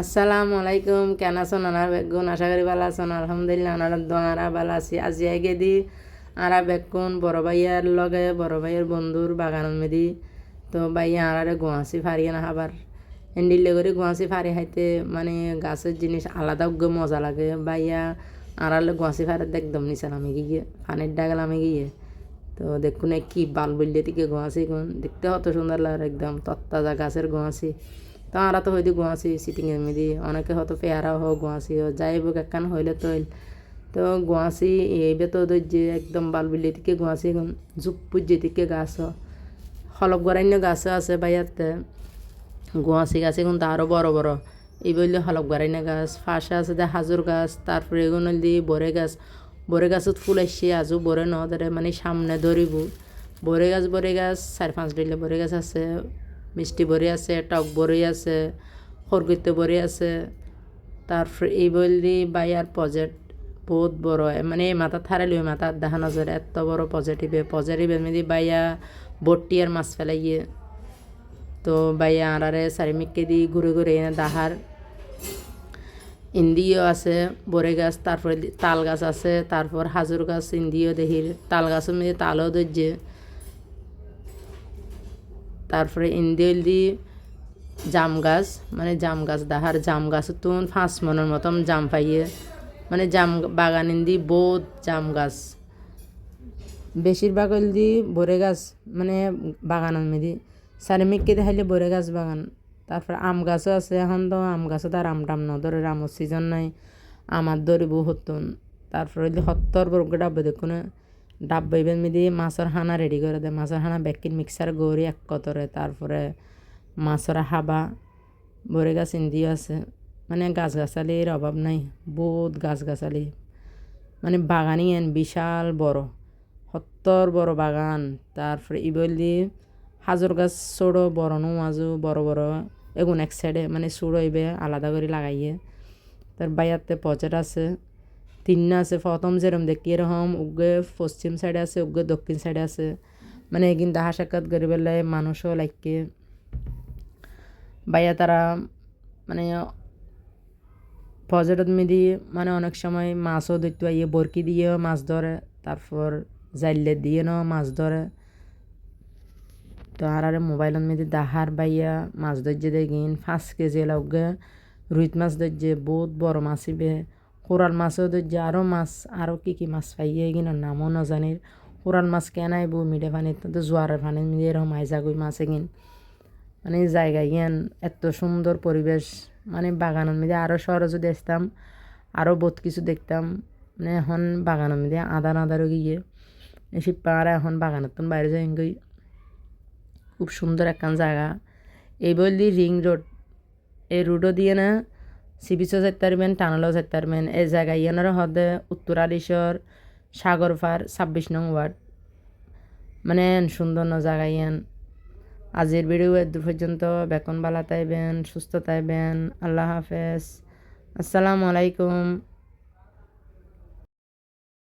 আসসালামু আলাইকুম, কেন আছেন আনার বেগুন? আশা করি ভালো আছেন। আলহামদুলিল্লাহ আনার দোয়ারা ভালো আছি। আজি আগে দি আরা বেগুন বড় ভাইয়ার লগে বড় ভাইয়ের বন্ধুর বাগান মেদি তো ভাইয়া আরারে গুয়াছি ফারিয়ে না খাবার এন্ডিলে করে গুয়াছি ফারি খাইতে মানে গাছের জিনিস আলাদা মজা লাগে। ভাইয়া আড়ালে গুয়াছি ফারে একদম নিচান আমি গিয়ে পানির ডাগাল আমি গিয়ে তো দেখুন কি বাল বললে থেকে গুয়াছি কোন দেখতে কত সুন্দর লাগে, একদম তত্তাজা গাছের গুয়াছি। তো আমরা তো হয়তো গুয়াছি সিটিংয়ের মেদি অনেকে হয়তো পেয়ারাও হোক গুয়াছি হোক যাই হোক একখান হইলে তৈল তো গুয়াছি এইবে তো যে একদম বালবিলি থেকে গুয়াছি জুপুর যে থেকে গাছ হলক গড়াইন্য গাছও আছে বাইয়াতে গুয়াছি গাছ এখন আরও বড় বড় এই বললে হলক গড়াইন্য গাছ ফাঁসে আছে যে হাজুর গাছ, তারপরে এগুলো দিয়ে বরে গাছত ফুল আসছে আজও বরে ন ধরে মানে সামনে ধরিব বরে গাছ 4-5 ডিলে বরে গাছ আছে, মিষ্টি বড়ি আছে, টক বড়ি আছে, খরগিতে বড়ি আছে। তারপরে এই বললি বাইয়ার প্রজেক্ট বহুত বড় মানে এই মাথা থারালি ওই মাথা দেখা নজর এত বড় পজিটিভে মেদি বাইয়া বট্টি আর মাছ ফেলাইয়ে তো বাইয়া আড়ারে চারিমিককে দি ঘুরে ঘুরে এনে দাহার ইন্দিও আছে বড়ে গাছ, তারপরে তাল গাছ আছে, তারপর হাজুর গাছ ইন্দিও দেহির তাল গাছের মধ্যে তালও ধরছে। তারপরে ইন্দিল দি জাম গাছ মানে জাম গাছ দাহার জাম গাছ তো 5 মনের মতন জাম পাইয়ে মানে জাম বাগান দি বহুত জাম গাছ বেশিরভাগ হল দি বরে গাছ মানে বাগানের মেদি চারিমিককে দেখাইলে বরে গাছ বাগান। তারপর আম গাছও আছে, এখন তো আম গাছও তার আম টাম নধরে, আমের সিজন নাই, আমার ধরিব হতুন। তারপরে হইলে 70 বর্গ ডাব্বা দেখুন ডাব্বা ইবেন মেদি মাছের হানা রেডি করে দেয়, মাছের হানা ব্যাকিন মিক্সার গড়ি এক কতরে, তারপরে মাছরা হাবা বরে গাছ ইন্দিও আছে মানে গাছগাছালির অভাব নাই, বহুত গাছগাছালি মানে বাগানই এন বিশাল বড় 70 বড় বাগান। তারপরে ইবলি হাজর গাছ ছোটো বড় নো আজও বড় বড় এগুন এক সাইডে মানে ছোটো ইবে আলাদা করে লাগাইয়ে। তার বাইয়াতে পচেট আছে 3 আছে, প্রথম যেরম দেখি এরকম উগে পশ্চিম সাইডে আছে উগে দক্ষিণ সাইডে আছে মানে এগিন দাহা সাক্ষাৎ করি পেলে মানুষও লাগে বাইয়া তারা মানে পর্যটন মেদি মানে অনেক সময় মাছও ধরতে আইয়ে বরকি দিয়েও মাছ ধরে, তারপর জাইলে দিয়ে ন মাছ ধরে। তো আরে মোবাইলের মেদি দাহার বাইয়া মাছ ধরছে দেখিন 5 কেজি লাগে রুইত মাছ ধরছে, বহুত বড় মাছ ইবে কোরাল মাছও ধরছে, আরও মাছ আরও কি মাছ পাইয়ে এগিন নামও ন জানির। কোরাল মাছ কেন আইব মিঠে পানির তো জোয়ারের পানির মিলে এরকম আইজাগুই মাছ এগিন মানে জায়গা ইয়ান এত সুন্দর পরিবেশ মানে বাগানের মধ্যে আরও শহরে যদি আসতাম আরও বহুত কিছু দেখতাম মানে এখন বাগানের মধ্যে আদারও গিয়ে এসব পাহাড়ে এখন বাগানের তো বাইরে যাই গই খুব সুন্দর একখান জায়গা। এই বললি রিং রোড, এই রোডও দিয়ে না সি বিচও যেতে পারবেন, টানেলও যেতে পারবেন। এই জায়গায় ইয়ানোর হদে উত্তরালীশ্বর সাগরপাড় 26 নং ওয়ার্ড মানে সুন্দর ন জায়গা ইয়ান। আজের ভিডিও দূর পর্যন্ত বেকন বালা তাইবেন সুস্থ তাইবেন। আল্লাহ হাফেজ, আসসালামু আলাইকুম।